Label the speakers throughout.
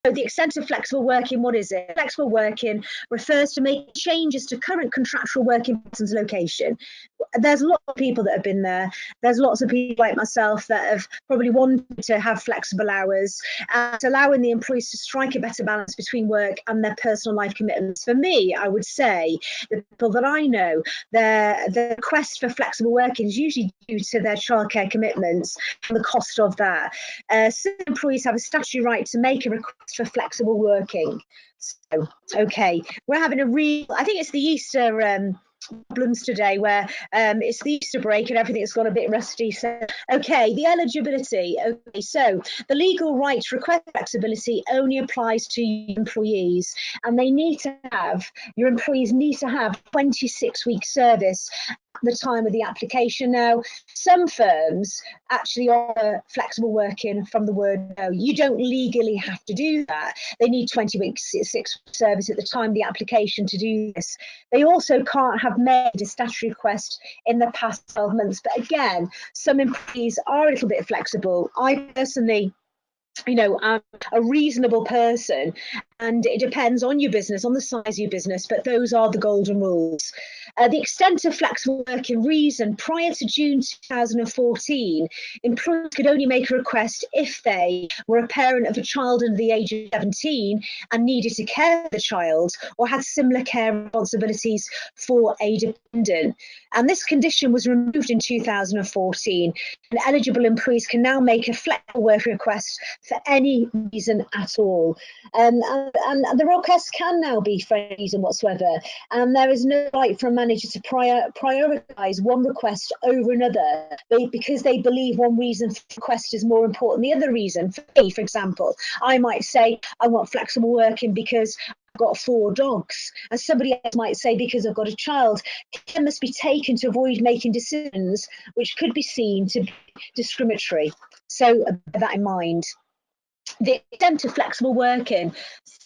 Speaker 1: So the extent of flexible working, what is it? Flexible working refers to making changes to current contractual working patterns location. There's a lot of people that have been there. There's lots of people like myself that have probably wanted to have flexible hours, and allowing the employees to strike a better balance between work and their personal life commitments. For me, I would say the people that I know, the request for flexible working is usually due to their childcare commitments and the cost of that. Some employees have a statutory right to make a request for flexible working. So, okay, we're having I think it's the Easter problems today, where it's the Easter break and everything's gone a bit rusty. So, okay, the eligibility. Okay, so the legal right to request flexibility only applies to employees, and your employees need to have 26-week service the time of the application. Now, some firms actually offer flexible working from the word go. You don't legally have to do that. They need 20 weeks, 6 service at the time of the application to do this. They also can't have made a statutory request in the past 12 months. But again, some employees are a little bit flexible. I personally, I'm a reasonable person, and it depends on your business, on the size of your business, but those are the golden rules. The extent of flexible working reason: prior to June 2014, employers could only make a request if they were a parent of a child under the age of 17 and needed to care for the child, or had similar care responsibilities for a dependent. And this condition was removed in 2014, and eligible employees can now make a flexible working request for any reason at all. And the request can now be for any reason whatsoever. And there is no right for a manager to prioritise one request over another because they believe one reason for the request is more important than the other reason. For me, for example, I might say I want flexible working because I've got 4 dogs, and somebody else might say because I've got a child. Care must be taken to avoid making decisions which could be seen to be discriminatory. So bear that in mind. The extent of flexible working.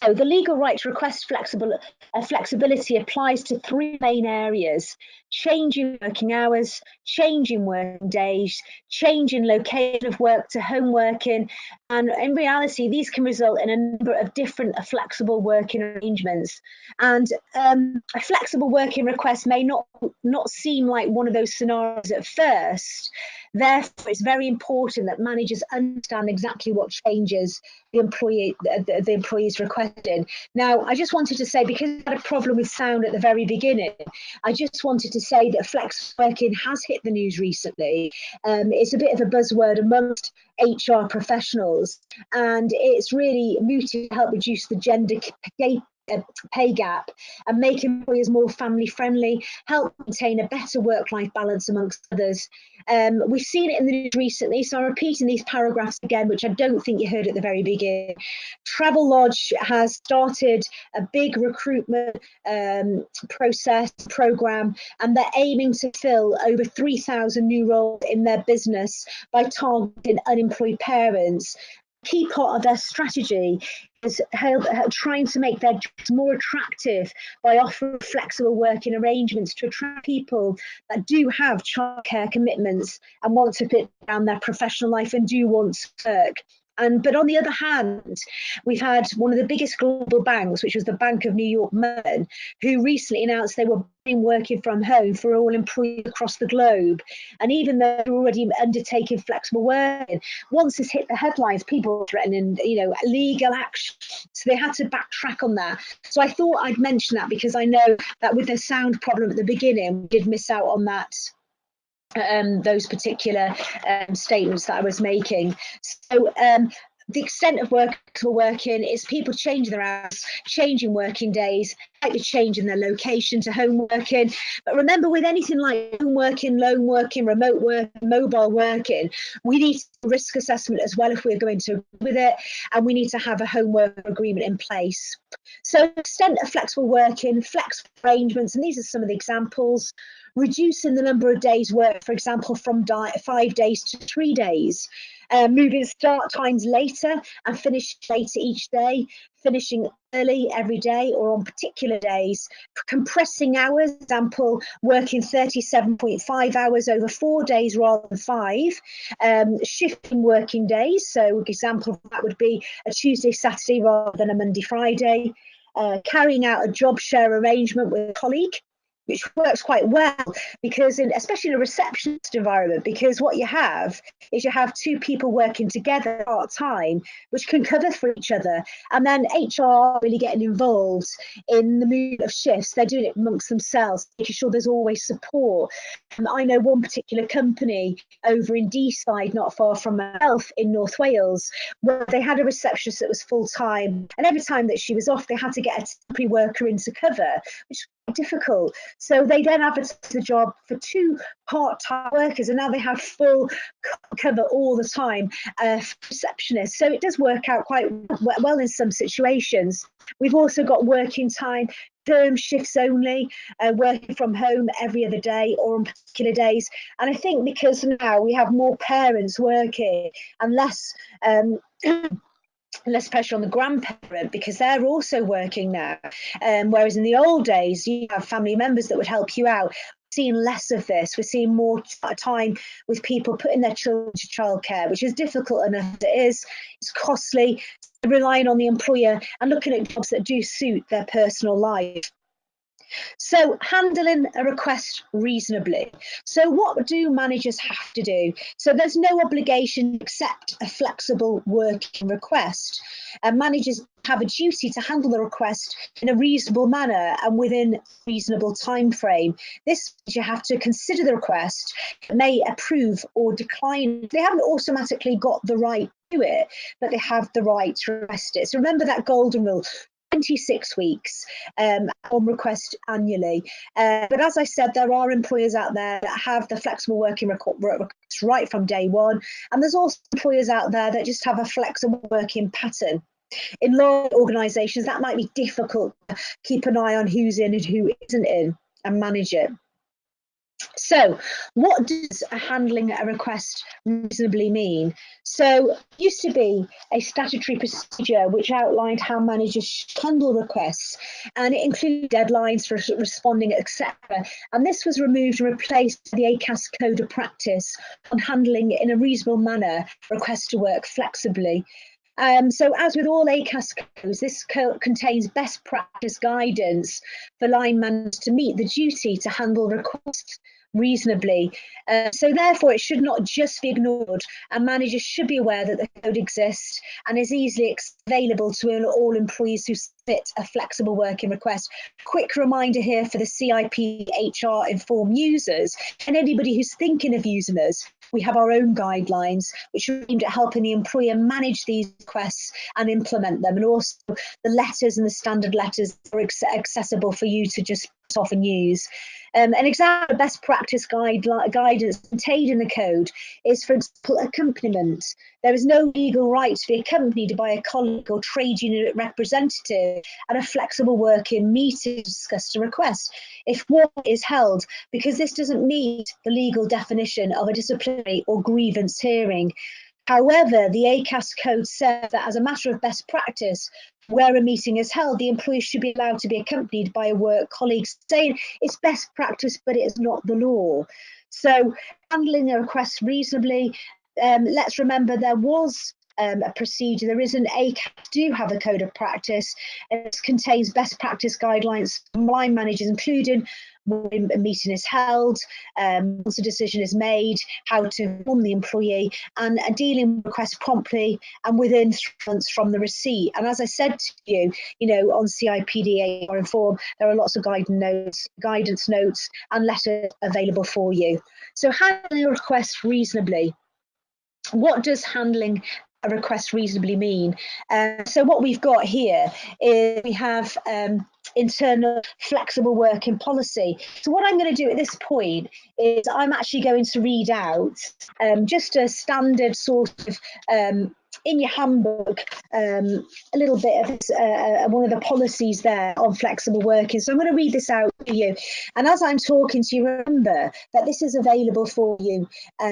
Speaker 1: So the legal right to request flexibility applies to 3 main areas: changing working hours, changing working days, changing location of work to home working. And in reality, these can result in a number of different flexible working arrangements. And a flexible working request may not seem like one of those scenarios at first. Therefore, it's very important that managers understand exactly what changes the employee is requesting. Now, I just wanted to say, because I had a problem with sound at the very beginning, I just wanted to say that flex working has hit the news recently. It's a bit of a buzzword amongst HR professionals, and it's really mooted to help reduce the gender pay gap and make employers more family friendly, help maintain a better work-life balance, amongst others. We've seen it in the news recently, so I'm repeating these paragraphs again, which I don't think you heard at the very beginning. Travelodge has started a big recruitment program, and they're aiming to fill over 3,000 new roles in their business by targeting unemployed parents. Key part of their strategy is trying to make their jobs more attractive by offering flexible working arrangements to attract people that do have childcare commitments and want to fit down their professional life and do want to work. But on the other hand, we've had one of the biggest global banks, which was the Bank of New York Mellon, who recently announced they were working from home for all employees across the globe. And even though they're already undertaking flexible working, once this hit the headlines, people were threatening, legal action. So they had to backtrack on that. So I thought I'd mention that, because I know that with the sound problem at the beginning, we did miss out on that. Those particular statements that I was making. So the extent of working is people changing their hours, changing working days, likely changing their location to home working. But remember, with anything like home working, lone working, remote work, mobile working, we need risk assessment as well if we're going to agree with it, and we need to have a home work agreement in place. So extent of flexible working, flexible arrangements, and these are some of the examples: reducing the number of days worked, for example, from 5 days to 3 days, moving start times later and finish later each day, finishing early every day or on particular days, compressing hours, for example, working 37.5 hours over 4 days rather than 5, shifting working days. So, for example, that would be a Tuesday, Saturday rather than a Monday, Friday, carrying out a job share arrangement with a colleague, which works quite well because especially in a receptionist environment, because what you have is you have two people working together part-time, which can cover for each other. And then HR really getting involved in the movement of shifts. They're doing it amongst themselves, making sure there's always support. I know one particular company over in Deeside, not far from myself in North Wales, where they had a receptionist that was full-time, and every time that she was off, they had to get a temporary worker in to cover, which was difficult. So they then advertised the job for 2 part-time workers, and now they have full cover all the time for receptionists. So it does work out quite well in some situations. We've also got working time, term shifts only, working from home every other day or on particular days. And I think because now we have more parents working and less pressure on the grandparent because they're also working now. Whereas in the old days, you have family members that would help you out. We're seeing less of this. We're seeing more time with people putting their children to childcare, which is difficult enough as it is. It's costly, relying on the employer and looking at jobs that do suit their personal life. So handling a request reasonably. So what do managers have to do? So there's no obligation to accept a flexible working request. And managers have a duty to handle the request in a reasonable manner and within a reasonable time frame. This means you have to consider the request, may approve or decline. They haven't automatically got the right to do it, but they have the right to request it. So remember that golden rule. 26 weeks on request annually. But as I said, there are employers out there that have the flexible working request right from day one. And there's also employers out there that just have a flexible working pattern. In large organisations, that might be difficult to keep an eye on who's in and who isn't in and manage it. So what does handling a request reasonably mean? So it used to be a statutory procedure which outlined how managers should handle requests, and it included deadlines for responding, etc. And this was removed and replaced by the ACAS Code of Practice on handling in a reasonable manner requests to work flexibly. So as with all ACAS codes, this contains best practice guidance for line managers to meet the duty to handle requests reasonably. So therefore, it should not just be ignored, and managers should be aware that the code exists and is easily available to all employees who submit a flexible working request. Quick reminder here for the CIP HR informed users and anybody who's thinking of using us. We have our own guidelines which are aimed at helping the employer manage these requests and implement them, and also the letters and the standard letters are accessible for you to just off and use. An example of best practice guidance contained in the code is, for example, accompaniment. There is no legal right to be accompanied by a colleague or trade union representative at a flexible working meeting to discuss a request if one is held, because this doesn't meet the legal definition of a disciplinary or grievance hearing. However, the ACAS code says that as a matter of best practice, where a meeting is held, the employee should be allowed to be accompanied by a work colleague, saying it's best practice, but it is not the law. So handling a request reasonably, let's remember there was a procedure. There is an ACAS do have a code of practice. It contains best practice guidelines for line managers, including when a meeting is held, once a decision is made, how to inform the employee, and dealing with requests promptly and within 3 months from the receipt. And as I said to you, on CIPD or Inform, there are lots of guidance notes and letters available for you. So handling a request reasonably. What does handling a request reasonably mean? So what we've got here is we have internal flexible working policy. So what I'm going to do at this point is I'm actually going to read out just a standard sort of in your handbook a little bit of one of the policies there on flexible working. So I'm going to read this out to you. And as I'm talking to you, remember that this is available for you.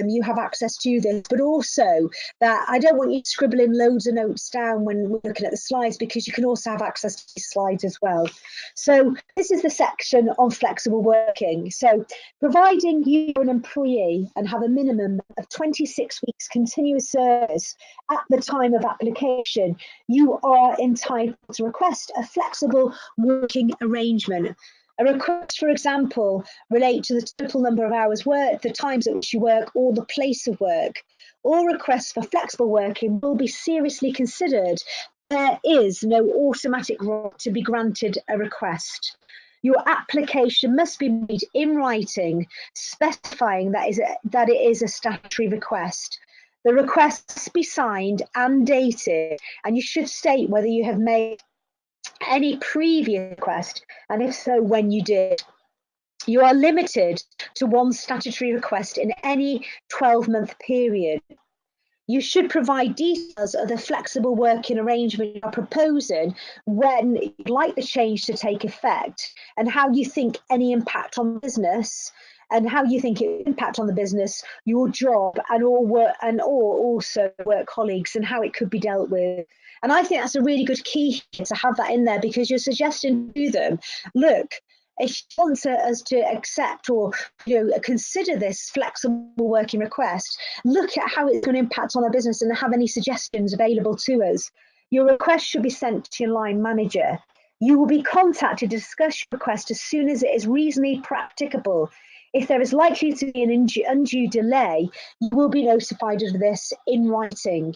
Speaker 1: You have access to this, but also that I don't want you scribbling loads of notes down when we're looking at the slides, because you can also have access to these slides as well. So this is the section on flexible working. So providing you're an employee and have a minimum of 26 weeks continuous service at the time of application, you are entitled to request a flexible working arrangement. A request, for example, relate to the total number of hours worked, the times at which you work, or the place of work. All requests for flexible working will be seriously considered. There is no automatic right to be granted a request. Your application must be made in writing, specifying that it is a statutory request. The request must be signed and dated, and you should state whether you have made any previous request, and if so, when you did. You are limited to one statutory request in any 12-month period. You should provide details of the flexible working arrangement you are proposing, when you'd like the change to take effect, and how you think any impact on business, and how you think it impact on the business, your job, and also work colleagues, and how it could be dealt with. And I think that's a really good key to have that in there, because you're suggesting to them, look, if you want us to accept or consider this flexible working request, look at how it's going to impact on our business and have any suggestions available to us. Your request should be sent to your line manager. You will be contacted to discuss your request as soon as it is reasonably practicable. If there is likely to be an undue delay, you will be notified of this in writing.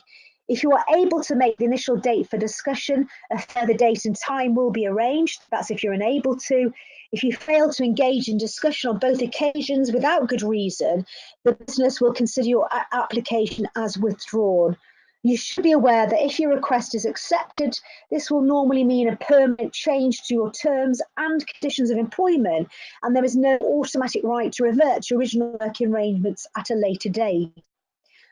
Speaker 1: If you are able to make the initial date for discussion, a further date and time will be arranged. That's if you're unable to. If you fail to engage in discussion on both occasions without good reason, the business will consider your application as withdrawn. You should be aware that if your request is accepted, this will normally mean a permanent change to your terms and conditions of employment, and there is no automatic right to revert to original working arrangements at a later date.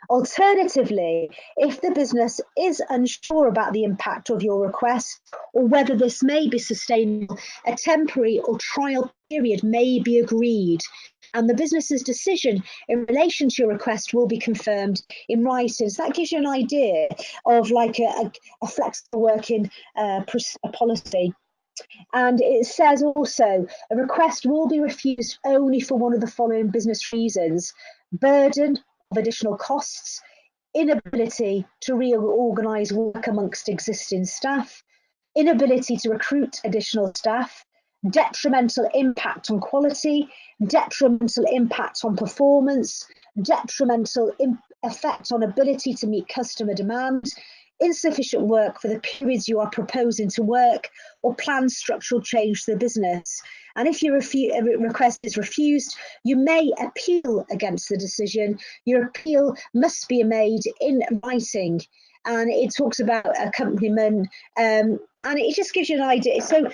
Speaker 1: Alternatively, if the business is unsure about the impact of your request or whether this may be sustainable, a temporary or trial period may be agreed, and the business's decision in relation to your request will be confirmed in writing. So that gives you an idea of like a flexible working policy. And it says also a request will be refused only for one of the following business reasons: burden of additional costs, inability to reorganise work amongst existing staff, inability to recruit additional staff, detrimental impact on quality, detrimental impact on performance, detrimental effect on ability to meet customer demand, insufficient work for the periods you are proposing to work, or planned structural change to the business. And if your request is refused, you may appeal against the decision. Your appeal must be made in writing. And it talks about accompaniment, and it just gives you an idea. So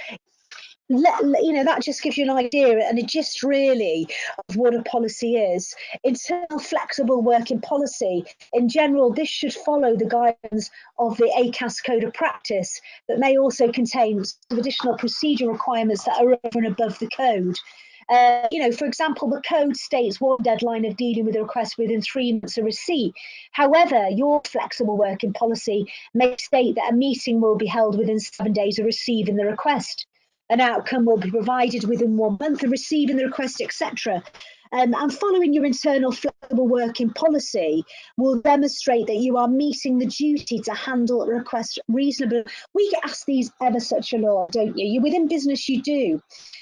Speaker 1: that just gives you an idea and a gist really of what a policy is. Internal flexible working policy, in general, this should follow the guidance of the ACAS Code of Practice, but may also contain some additional procedure requirements that are over and above the code. For example, the code states one deadline of dealing with a request within 3 months of receipt. However, your flexible working policy may state that a meeting will be held within 7 days of receiving the request. An outcome will be provided within 1 month of receiving the request, etc. And following your internal flexible working policy will demonstrate that you are meeting the duty to handle a request reasonably. We get asked these ever such a lot, don't you? Within business, you do.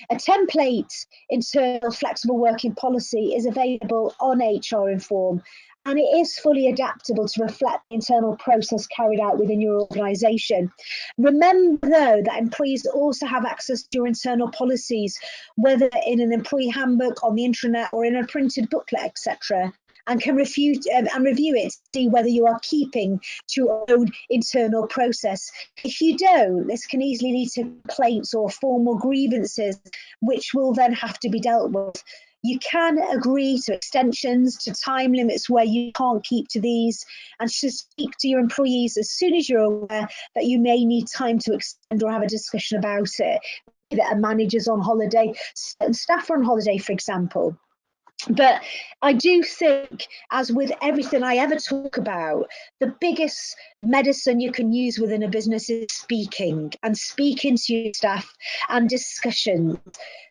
Speaker 1: A template internal flexible working policy is available on HR Inform, and it is fully adaptable to reflect the internal process carried out within your organisation. Remember, though, that employees also have access to your internal policies, whether in an employee handbook, on the intranet, or in a printed booklet, etc., and can review it to see whether you are keeping to your own internal process. If you don't, this can easily lead to complaints or formal grievances, which will then have to be dealt with. You can agree to extensions, to time limits where you can't keep to these, and should speak to your employees as soon as you're aware that you may need time to extend or have a discussion about it. That a manager's on holiday, staff are on holiday, for example. But I do think, as with everything I ever talk about, the biggest medicine you can use within a business is speaking, and speaking to your staff and discussion.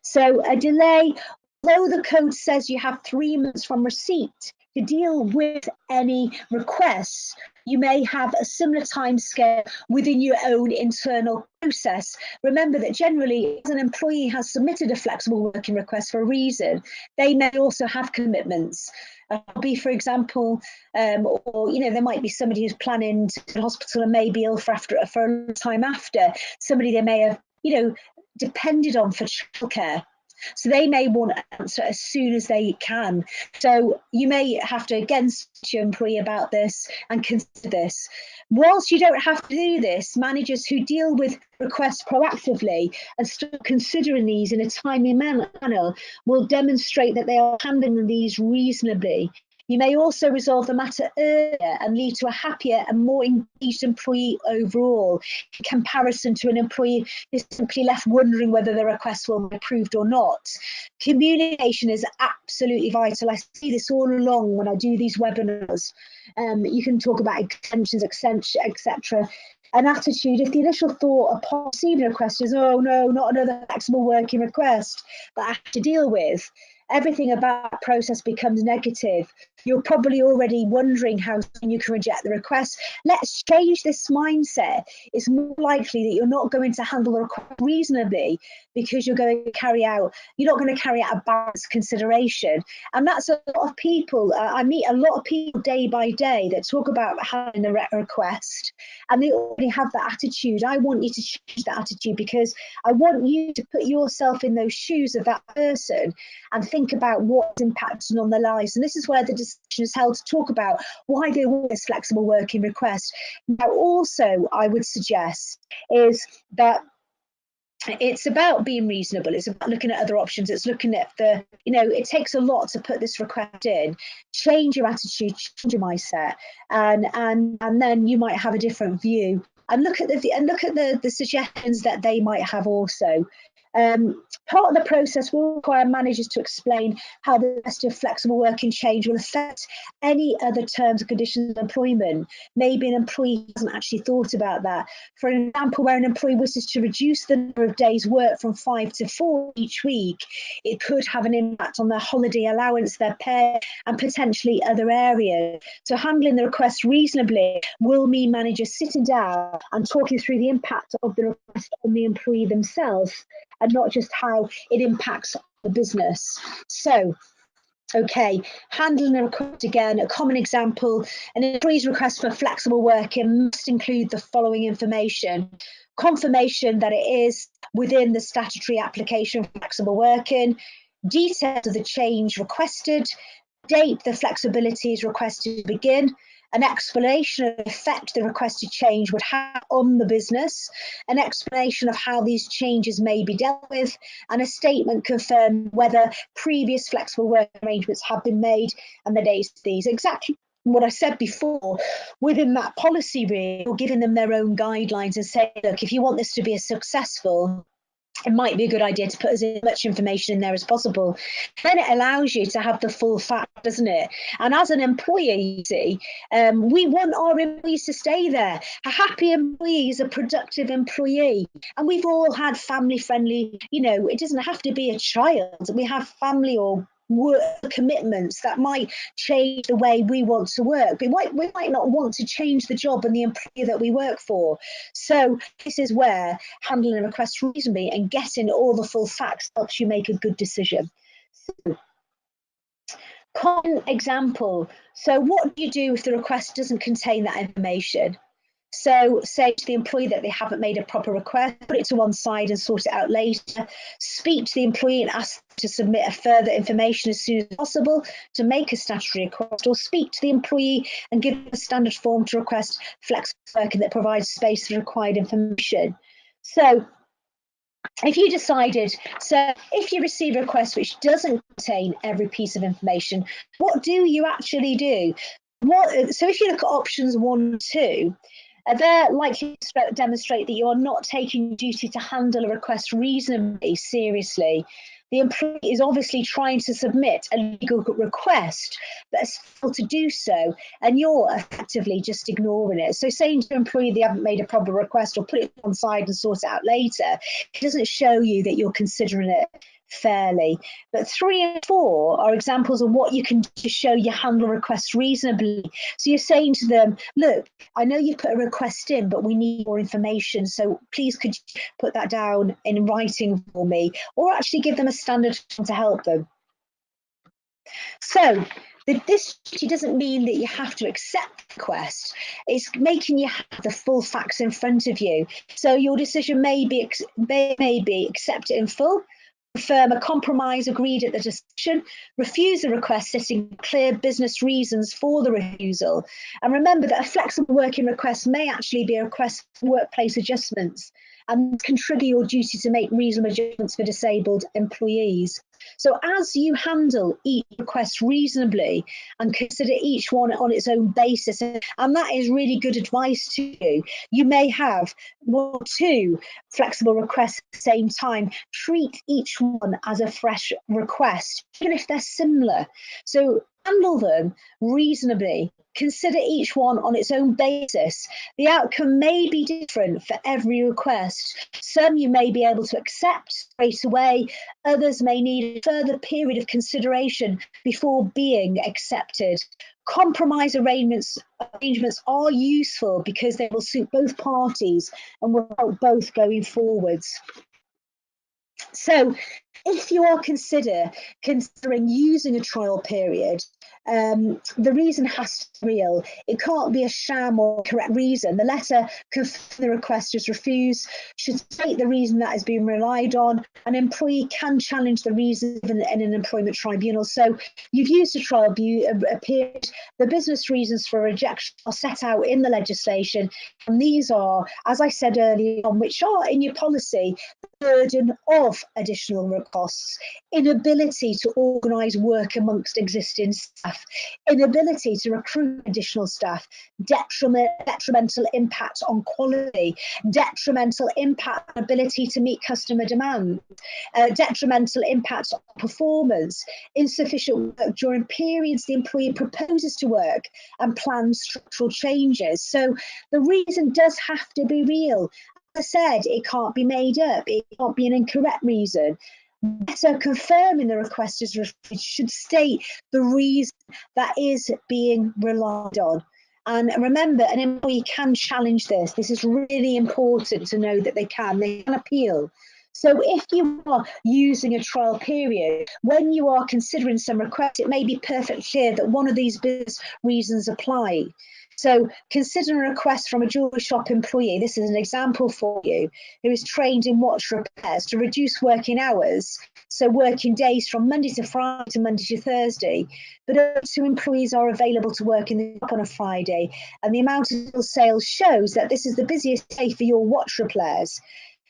Speaker 1: So a delay, although the code says you have 3 months from receipt to deal with any requests, you may have a similar time scale within your own internal process. Remember that generally, as an employee has submitted a flexible working request for a reason, they may also have commitments. Be, for example, or there might be somebody who's planning to go to the hospital and may be ill for a long time after. Somebody they may have depended on for childcare. So they may want an answer as soon as they can. So you may have to again speak to your employee about this and consider this. Whilst you don't have to do this, managers who deal with requests proactively and start considering these in a timely manner will demonstrate that they are handling these reasonably. You may also resolve the matter earlier and lead to a happier and more engaged employee overall, in comparison to an employee who's simply left wondering whether the request will be approved or not. Communication is absolutely vital. I see this all along when I do these webinars. You can talk about extensions, etc. An attitude, if the initial thought upon receiving a request is, oh no, not another flexible working request that I have to deal with, everything about that process becomes negative. You're probably already wondering how soon you can reject the request. Let's change this mindset. It's more likely that you're not going to handle the request reasonably because you're not going to carry out a balanced consideration. And that's a lot of people. I meet a lot of people day by day that talk about having a request, and they already have that attitude. I want you to change that attitude, because I want you to put yourself in those shoes of that person and think about what's impacting on their lives. And this is where the discussion is held to talk about why they want this flexible working request. Now, also, I would suggest is that it's about being reasonable. It's about looking at other options. It's looking at it takes a lot to put this request in. Change your attitude, change your mindset, and then you might have a different view. And look at the suggestions that they might have also. Part of the process will require managers to explain how the rest of flexible working change will affect any other terms and conditions of employment. Maybe an employee hasn't actually thought about that. For example, where an employee wishes to reduce the number of days work from 5 to 4 each week, it could have an impact on their holiday allowance, their pay, and potentially other areas. So handling the request reasonably will mean managers sitting down and talking through the impact of the request on the employee themselves, and not just how it impacts the business. So, okay, handling a request again, a common example, an employee's request for flexible working must include the following information: confirmation that it is within the statutory application for flexible working, details of the change requested, date the flexibility is requested to begin, an explanation of the effect the requested change would have on the business, an explanation of how these changes may be dealt with, and a statement confirming whether previous flexible work arrangements have been made and the dates of these. Exactly what I said before, within that policy, really, you're giving them their own guidelines and say, look, if you want this to be as successful, it might be a good idea to put as much information in there as possible. Then it allows you to have the full fact, doesn't it? And as an employee, you see, we want our employees to stay there. A happy employee is a productive employee. And we've all had family-friendly, it doesn't have to be a child. We have family or work commitments that might change the way we want to work. We might not want to change the job and the employer that we work for. So this is where handling a request reasonably and getting all the full facts helps you make a good decision. So, common example. So what do you do if the request doesn't contain that information? So say to the employee that they haven't made a proper request, put it to one side and sort it out later. Speak to the employee and ask them to submit a further information as soon as possible to make a statutory request, or speak to the employee and give them a standard form to request flexible working that provides space for required information. So if you decided, so if you receive a request which doesn't contain every piece of information, what do you actually do? So if you look at options 1 and 2, they're likely to demonstrate that you are not taking duty to handle a request reasonably seriously. The employee is obviously trying to submit a legal request but is failed to do so, and you're effectively just ignoring it. So saying to an employee they haven't made a proper request or put it on side and sort it out later, it doesn't show you that you're considering it fairly. But 3 and 4 are examples of what you can do to show you handle requests reasonably. So you're saying to them, look, I know you put a request in, but we need more information. So please could you put that down in writing for me, or actually give them a standard to help them. So this doesn't mean that you have to accept the request. It's making you have the full facts in front of you. So your decision may be accept it in full, confirm a compromise agreed at the discussion, refuse the request, setting clear business reasons for the refusal. And remember that a flexible working request may actually be a request for workplace adjustments and can trigger your duty to make reasonable adjustments for disabled employees. So as you handle each request reasonably and consider each one on its own basis, and that is really good advice to you. You may have 1 or 2 flexible requests at the same time. Treat each one as a fresh request, even if they're similar. So handle them reasonably. Consider each one on its own basis. The outcome may be different for every request. Some you may be able to accept straight away. Others may need a further period of consideration before being accepted. Compromise arrangements are useful because they will suit both parties and will help both going forwards. So if you are considering using a trial period, the reason has to be real. It can't be a sham or correct reason. The letter confirms the request is refused, should state the reason that is being relied on. An employee can challenge the reason in an employment tribunal. So you've used a trial period. The business reasons for rejection are set out in the legislation. And these are, as I said earlier on, which are in your policy, burden of additional costs, inability to organise work amongst existing staff, inability to recruit additional staff, detrimental impact on quality, detrimental impact on ability to meet customer demand, detrimental impact on performance, insufficient work during periods the employee proposes to work and plans structural changes. So the reason does have to be real. As I said, it can't be made up. It can't be an incorrect reason. Letter confirming the request is refused should state the reason that is being relied on. And remember, an employee can challenge this. This is really important to know that they can appeal. So if you are using a trial period, when you are considering some requests, it may be perfectly clear that one of these business reasons apply. So consider a request from a jewellery shop employee, this is an example for you, who is trained in watch repairs to reduce working hours, so working days from Monday to Friday to Monday to Thursday, but 2 employees are available to work in the shop on a Friday, and the amount of sales shows that this is the busiest day for your watch repairs.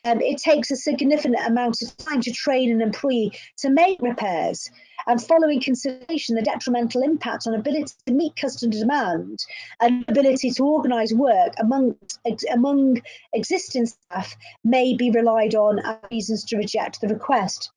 Speaker 1: It takes a significant amount of time to train an employee to make repairs. And following consideration, the detrimental impact on ability to meet customer demand and ability to organise work among existing staff may be relied on as reasons to reject the request.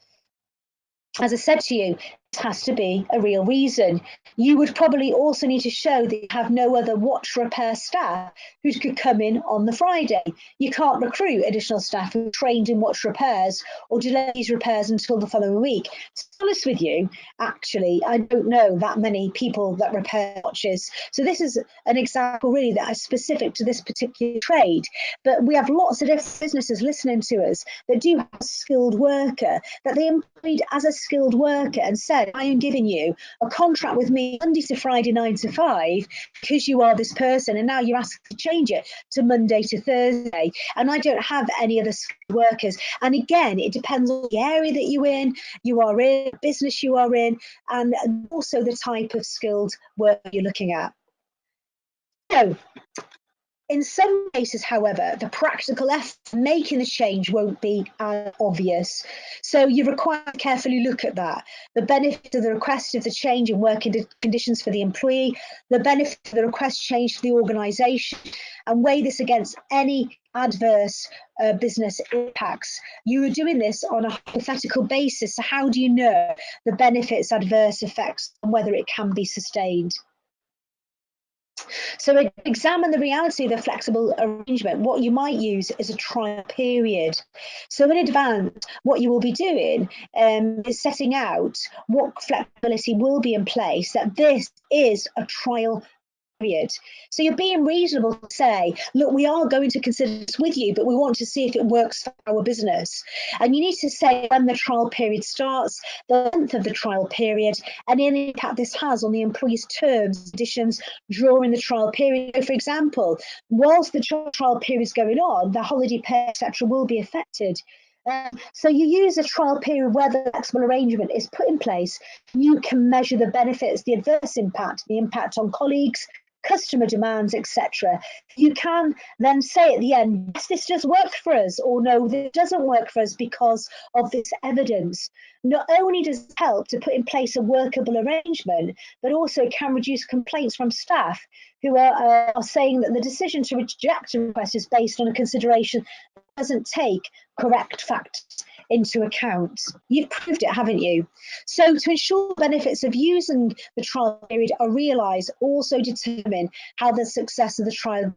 Speaker 1: As I said to you, it has to be a real reason. You would probably also need to show that you have no other watch repair staff who could come in on the Friday. You can't recruit additional staff who are trained in watch repairs or delay these repairs until the following week. To be honest with you, actually, I don't know that many people that repair watches. So this is an example really that is specific to this particular trade. But we have lots of different businesses listening to us that do have a skilled worker that they employed as a skilled worker and said, I am giving you a contract with me Monday to Friday 9 to 5 because you are this person, and now you're asking to change it to Monday to Thursday, and I don't have any other skilled workers. And again, it depends on the area that you are in, business you are in, and also the type of skilled work you're looking at. So In some cases, however, the practical effort of making the change won't be obvious. So you require to carefully look at that. The benefit of the request of the change in working conditions for the employee, the benefit of the request change for the organisation, and weigh this against any adverse business impacts. You are doing this on a hypothetical basis. So how do you know the benefits, adverse effects, and whether it can be sustained? So examine the reality of the flexible arrangement. What you might use is a trial period. So in advance, what you will be doing is setting out what flexibility will be in place, that this is a trial period. So you're being reasonable to say, look, we are going to consider this with you, but we want to see if it works for our business. And you need to say when the trial period starts, the length of the trial period, and any impact this has on the employee's terms and conditions during the trial period. So for example, whilst the trial period is going on, the holiday pay, etc., will be affected. So you use a trial period where the flexible arrangement is put in place. You can measure the benefits, the adverse impact, the impact on colleagues, customer demands, etc. You can then say at the end, yes, this does work for us, or no, this doesn't work for us because of this evidence. Not only does it help to put in place a workable arrangement, but also can reduce complaints from staff who are saying that the decision to reject a request is based on a consideration that doesn't take correct facts into account. You've proved it, haven't you? So to ensure the benefits of using the trial period are realised, also determine how the success of the trial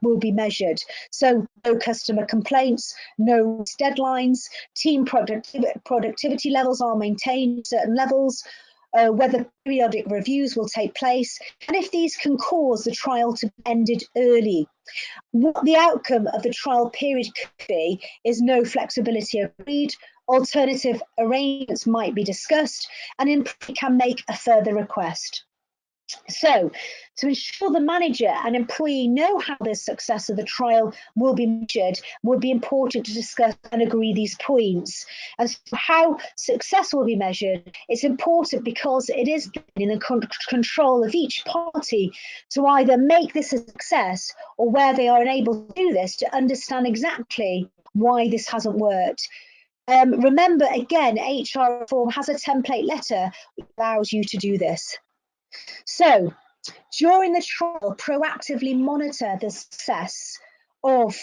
Speaker 1: will be measured. So no customer complaints, no deadlines, team productivity levels are maintained at certain levels, whether periodic reviews will take place, and if these can cause the trial to be ended early. What the outcome of the trial period could be is no flexibility agreed, alternative arrangements might be discussed, and employee can make a further request. So, to ensure the manager and employee know how the success of the trial will be measured, would be important to discuss and agree these points. As for how success will be measured, it's important because it is in the control of each party to either make this a success, or where they are unable to do this, to understand exactly why this hasn't worked. Remember, again, HR reform has a template letter which allows you to do this. So, during the trial, proactively monitor the success of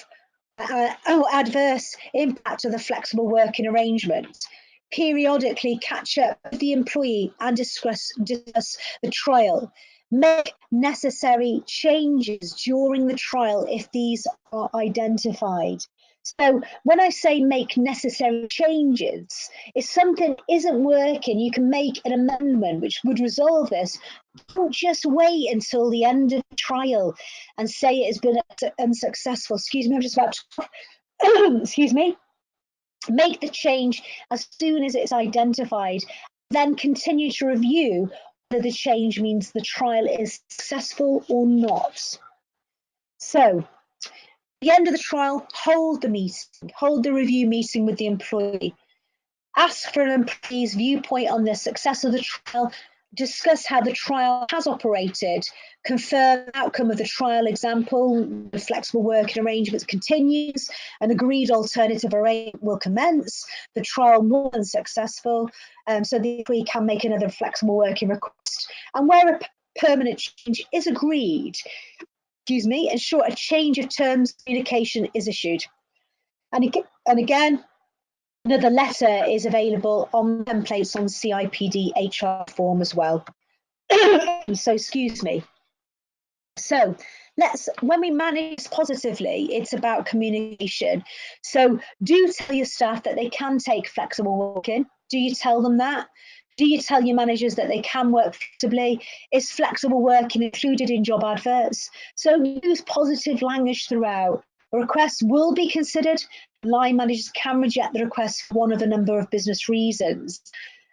Speaker 1: adverse impact of the flexible working arrangement. Periodically catch up with the employee and discuss the trial. Make necessary changes during the trial if these are identified. So when I say make necessary changes, if something isn't working, you can make an amendment which would resolve this. Don't just wait until the end of the trial and say it has been unsuccessful. Excuse me, I'm just about to, excuse me. Make the change as soon as it's identified, then continue to review whether the change means the trial is successful or not. So, at the end of the trial, hold the meeting, hold the review meeting with the employee. Ask for an employee's viewpoint on the success of the trial, discuss how the trial has operated, confirm the outcome of the trial, example, the flexible working arrangements continues, an agreed alternative arrangement will commence, the trial more than successful, so the employee can make another flexible working request. And where a permanent change is agreed, ensure a change of terms communication is issued. And again, another letter is available on templates on CIPD HR form as well. So excuse me. So when we manage positively, it's about communication. So do tell your staff that they can take flexible working. Do you tell them that? Do you tell your managers that they can work flexibly? Is flexible working included in job adverts? So use positive language throughout. Requests will be considered. Line managers can reject the request for one of a number of business reasons.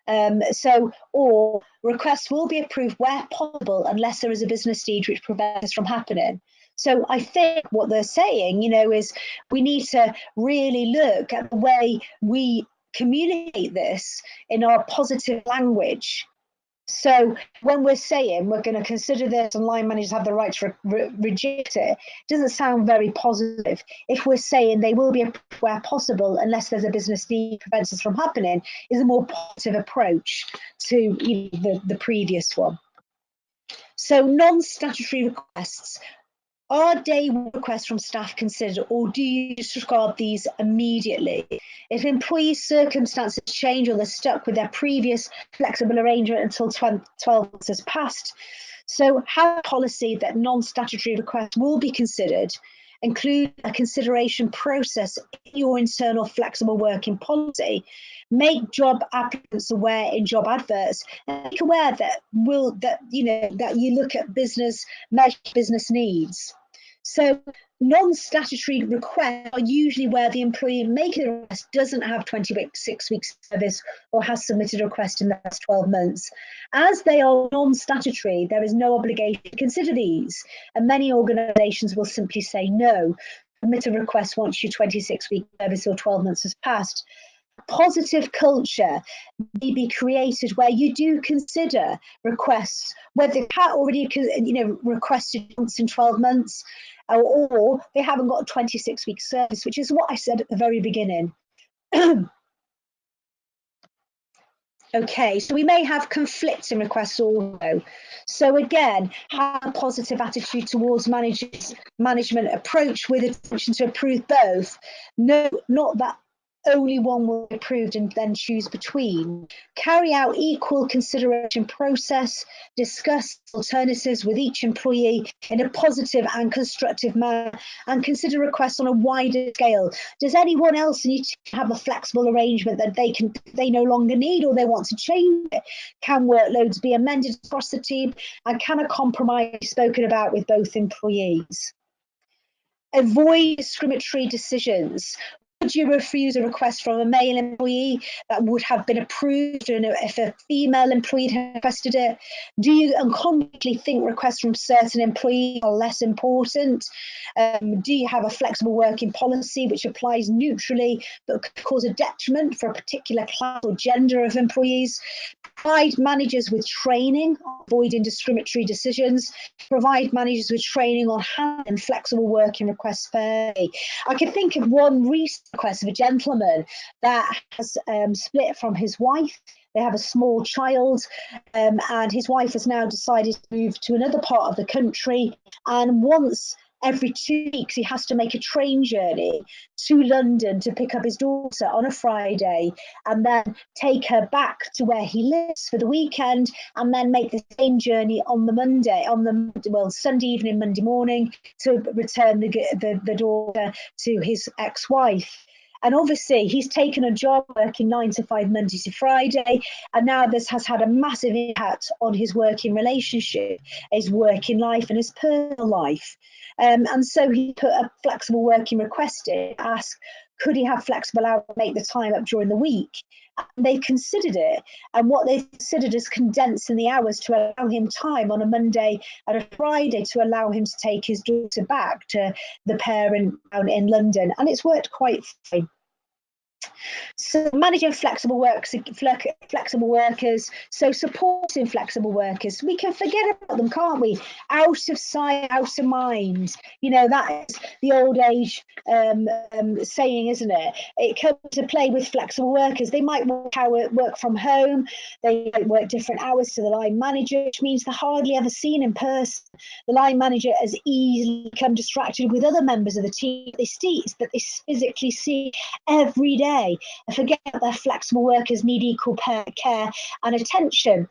Speaker 1: Or requests will be approved where possible unless there is a business need which prevents this from happening. So I think what they're saying, is we need to really look at the way we communicate this in our positive language. So when we're saying we're going to consider this and line managers have the right to reject it, it doesn't sound very positive. If we're saying they will be approved where possible, unless there's a business need prevents this from happening, is a more positive approach to the previous one. So non-statutory requests. Are day one requests from staff considered, or do you disregard these immediately? If employees' circumstances change or they're stuck with their previous flexible arrangement until 12 months has passed, so have a policy that non-statutory requests will be considered. Include a consideration process in your internal flexible working policy. Make job applicants aware in job adverts, and make aware that you look at measure business needs. So non-statutory requests are usually where the employee making the request doesn't have 26 weeks service or has submitted a request in the last 12 months. As they are non-statutory, there is no obligation to consider these, and many organisations will simply say no. Submit a request once your 26-week service or 12 months has passed. Positive culture may be created where you do consider requests, whether they have already requested once in 12 months, or they haven't got a 26-week service, which is what I said at the very beginning. Okay, so we may have conflicting requests also. So again, have a positive attitude towards management approach with attention to approve both. No, not that only one will be approved and then choose between. Carry out equal consideration process, discuss alternatives with each employee in a positive and constructive manner, and consider requests on a wider scale. Does anyone else need to have a flexible arrangement that they no longer need, or they want to change it? Can workloads be amended across the team, and can a compromise be spoken about with both employees? Avoid discriminatory decisions. Would you refuse a request from a male employee that would have been approved if a female employee had requested it? Do you unconsciously think requests from certain employees are less important? Do you have a flexible working policy which applies neutrally but could cause a detriment for a particular class or gender of employees? Provide managers with training on avoiding discriminatory decisions. Provide managers with training on handling flexible working requests fairly. I can think of one recent request of a gentleman that has split from his wife. They have a small child, and his wife has now decided to move to another part of the country. And once every 2 weeks, he has to make a train journey to London to pick up his daughter on a Friday and then take her back to where he lives for the weekend, and then make the same journey on the Sunday evening, Monday morning, to return the daughter to his ex-wife. And obviously he's taken a job working 9 to 5 Monday to Friday, and now this has had a massive impact on his working relationship, his working life and his personal life. And so he put a flexible working request in, asked could he have flexible hours to make the time up during the week. And they considered it, and what they considered is condensing the hours to allow him time on a Monday and a Friday to allow him to take his daughter back to the parent down in London, and it's worked quite fine. So managing flexible workers, so supporting flexible workers. We can forget about them, can't we? Out of sight, out of mind. That is the old age saying, isn't it? It comes to play with flexible workers. They might work from home. They might work different hours to the line manager, which means they're hardly ever seen in person. The line manager has easily become distracted with other members of the team that they physically see every day. And forget that their flexible workers need equal care and attention.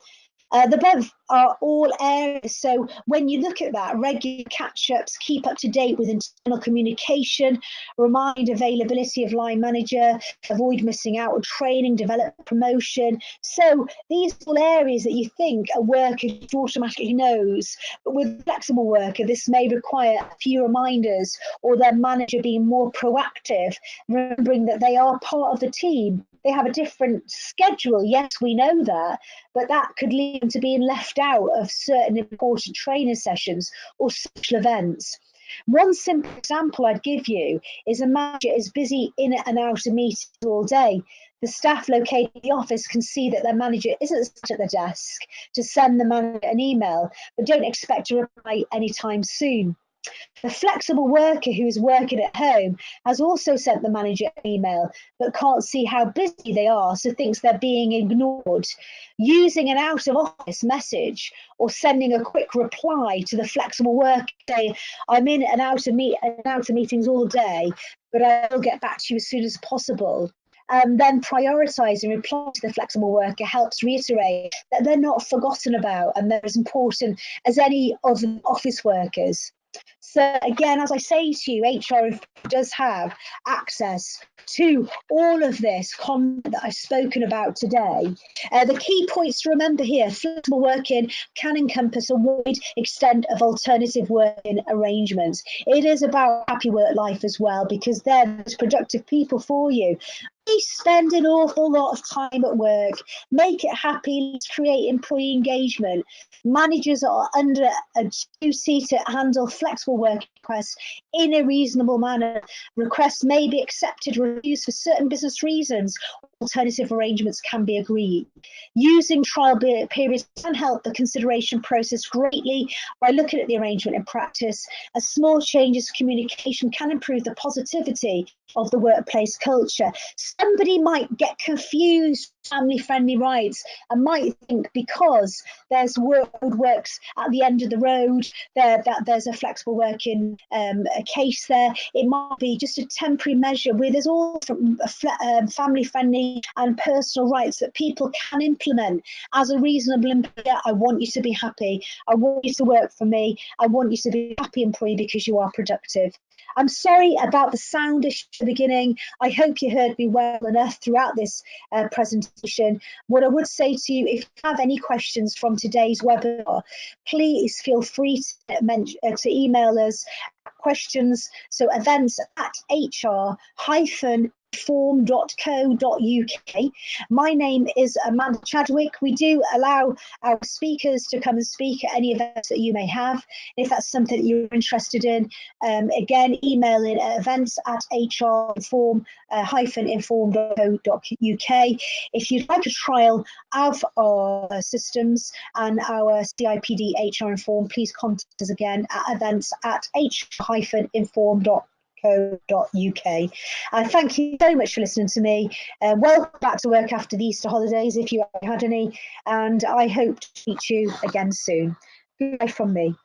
Speaker 1: The above are all areas. So when you look at that, regular catch-ups, keep up to date with internal communication, remind availability of line manager, avoid missing out on training, develop promotion. So these are all areas that you think a worker automatically knows. But with a flexible worker, this may require a few reminders, or their manager being more proactive, remembering that they are part of the team. They have a different schedule. Yes, we know that, but that could lead them to being left out of certain important training sessions or social events. One simple example I'd give you is a manager is busy in and out of meetings all day. The staff located in the office can see that their manager isn't sat at the desk to send the manager an email, but don't expect to reply anytime soon. The flexible worker who is working at home has also sent the manager an email, but can't see how busy they are, so thinks they're being ignored. Using an out of office message or sending a quick reply to the flexible worker saying, I'm in and out of meetings all day, but I'll get back to you as soon as possible. Then prioritising reply to the flexible worker helps reiterate that they're not forgotten about and they're as important as any other office workers. So again, as I say to you, HR does have access to all of this content that I've spoken about today. The key points to remember here: flexible working can encompass a wide extent of alternative working arrangements. It is about happy work life as well, because they're the productive people for you. We spend an awful lot of time at work. Make it happy. Let's create employee engagement. Managers are under a duty to handle flexible work requests in a reasonable manner. Requests may be accepted or refused for certain business reasons. Alternative arrangements can be agreed. Using trial periods can help the consideration process greatly by looking at the arrangement in practice. As small changes to communication can improve the positivity of the workplace culture. Somebody might get confused family-friendly rights and might think because there's works at the end of the road, that there's a flexible working a case there. It might be just a temporary measure where there's all family-friendly and personal rights that people can implement as a reasonable employer. I want you to be happy. I want you to work for me. I want you to be a happy employee because you are productive. I'm sorry about the sound issue at the beginning. I hope you heard me well enough throughout this presentation. What I would say to you, if you have any questions from today's webinar, please feel free to email us questions. So events@hr-inform.co.uk. My name is Amanda Chadwick. We do allow our speakers to come and speak at any events that you may have. If that's something that you're interested in, again, email in at events@hr-inform.co.uk. If you'd like a trial of our systems and our CIPD HR Inform, please contact us again at events@hr-inform.co.uk. Thank you so much for listening to me. Welcome back to work after the Easter holidays if you had any, and I hope to meet you again soon. Goodbye from me.